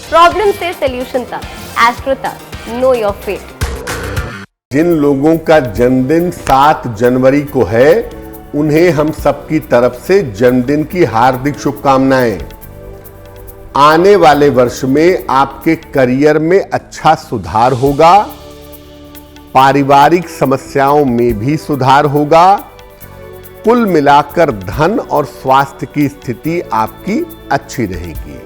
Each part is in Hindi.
प्रॉब्लम से सॉल्यूशन तक, एस्ट्रो तक, नो योर फेट। जिन लोगों का जन्मदिन 7 जनवरी को है, उन्हें हम सबकी तरफ से जन्मदिन की हार्दिक शुभकामनाएं। आने वाले वर्ष में आपके करियर में अच्छा सुधार होगा, पारिवारिक समस्याओं में भी सुधार होगा। कुल मिलाकर धन और स्वास्थ्य की स्थिति आपकी अच्छी रहेगी।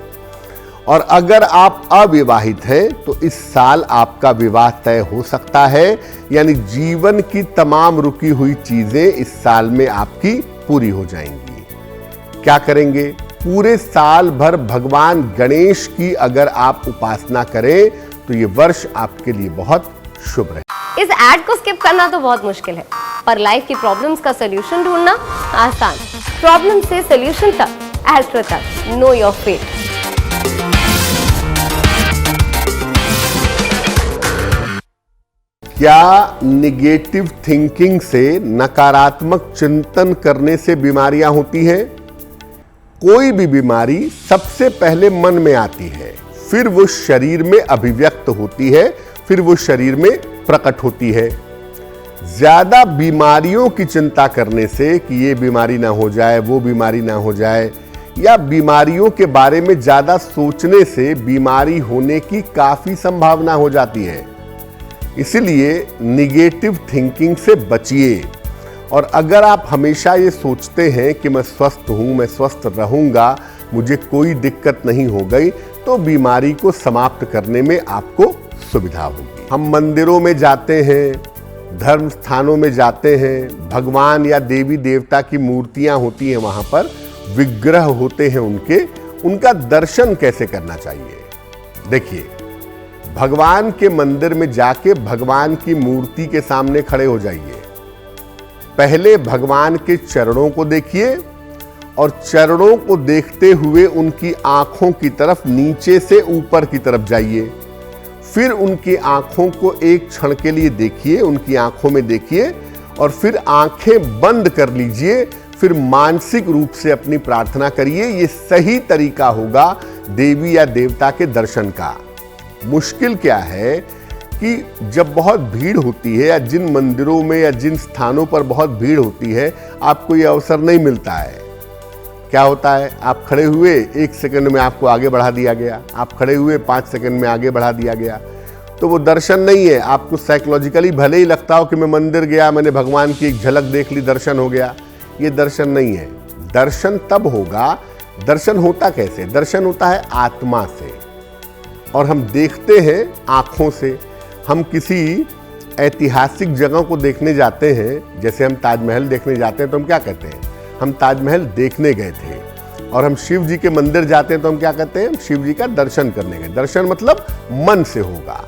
और अगर आप अविवाहित हैं तो इस साल आपका विवाह तय हो सकता है, यानी जीवन की तमाम रुकी हुई चीजें इस साल में आपकी पूरी हो जाएंगी। क्या करेंगे? पूरे साल भर भगवान गणेश की अगर आप उपासना करें तो ये वर्ष आपके लिए बहुत शुभ रहे। इस एड को स्किप करना तो बहुत मुश्किल है, पर लाइफ की प्रॉब्लम्स का सॉल्यूशन ढूंढना आसान। प्रॉब्लम से सॉल्यूशन तक, एस्ट्रो तक, नो योर फेट। क्या निगेटिव थिंकिंग से, नकारात्मक चिंतन करने से बीमारियां होती हैं? कोई भी बीमारी सबसे पहले मन में आती है, फिर वो शरीर में अभिव्यक्त होती है, फिर वो शरीर में प्रकट होती है। ज्यादा बीमारियों की चिंता करने से कि ये बीमारी ना हो जाए, वो बीमारी ना हो जाए, या बीमारियों के बारे में ज्यादा सोचने से बीमारी होने की काफी संभावना हो जाती है। इसलिए निगेटिव थिंकिंग से बचिए। और अगर आप हमेशा ये सोचते हैं कि मैं स्वस्थ हूं, मैं स्वस्थ रहूंगा, मुझे कोई दिक्कत नहीं हो गई, तो बीमारी को समाप्त करने में आपको सुविधा होगी। हम मंदिरों में जाते हैं, धर्म स्थानों में जाते हैं, भगवान या देवी देवता की मूर्तियां होती हैं, वहां पर विग्रह होते हैं उनका दर्शन कैसे करना चाहिए? देखिए, भगवान के मंदिर में जाके भगवान की मूर्ति के सामने खड़े हो जाइए। पहले भगवान के चरणों को देखिए और चरणों को देखते हुए उनकी आंखों की तरफ नीचे से ऊपर की तरफ जाइए। फिर उनकी आंखों को एक क्षण के लिए देखिए, उनकी आंखों में देखिए और फिर आंखें बंद कर लीजिए। फिर मानसिक रूप से अपनी प्रार्थना करिए। ये सही तरीका होगा देवी या देवता के दर्शन का। मुश्किल क्या है कि जब बहुत भीड़ होती है, या जिन मंदिरों में या जिन स्थानों पर बहुत भीड़ होती है, आपको यह अवसर नहीं मिलता है। क्या होता है? आप खड़े हुए 1 सेकंड में आपको आगे बढ़ा दिया गया, आप खड़े हुए 5 सेकंड में आगे बढ़ा दिया गया, तो वो दर्शन नहीं है। आपको साइकोलॉजिकली भले ही लगता हो कि मैं मंदिर गया, मैंने भगवान की एक झलक देख ली, दर्शन हो गया, ये दर्शन नहीं है। दर्शन तब होगा, दर्शन होता कैसे? दर्शन होता है आत्मा से, और हम देखते हैं आंखों से। हम किसी ऐतिहासिक जगह को देखने जाते हैं, जैसे हम ताजमहल देखने जाते हैं, तो हम क्या कहते हैं? हम ताजमहल देखने गए थे। और हम शिव जी के मंदिर जाते हैं तो हम क्या कहते हैं? हम शिव जी का दर्शन करने गए। दर्शन मतलब मन से होगा।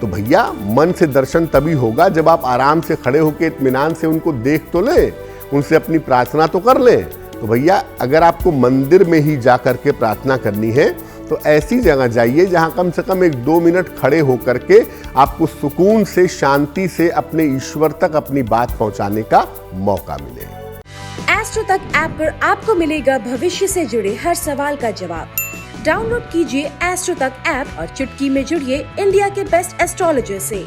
तो भैया, मन से दर्शन तभी होगा जब आप आराम से खड़े होकर इत्मीनान से उनको देख तो लें, उनसे अपनी प्रार्थना तो कर लें। तो भैया, अगर आपको मंदिर में ही जा करके प्रार्थना करनी है तो ऐसी जगह जाइए जहां कम से कम 1-2 मिनट खड़े होकर के आपको सुकून से, शांति से अपने ईश्वर तक अपनी बात पहुंचाने का मौका मिले। एस्ट्रो तक ऐप पर आपको मिलेगा भविष्य से जुड़े हर सवाल का जवाब। डाउनलोड कीजिए एस्ट्रो तक ऐप और चुटकी में जुड़िए इंडिया के बेस्ट एस्ट्रोलॉजर से।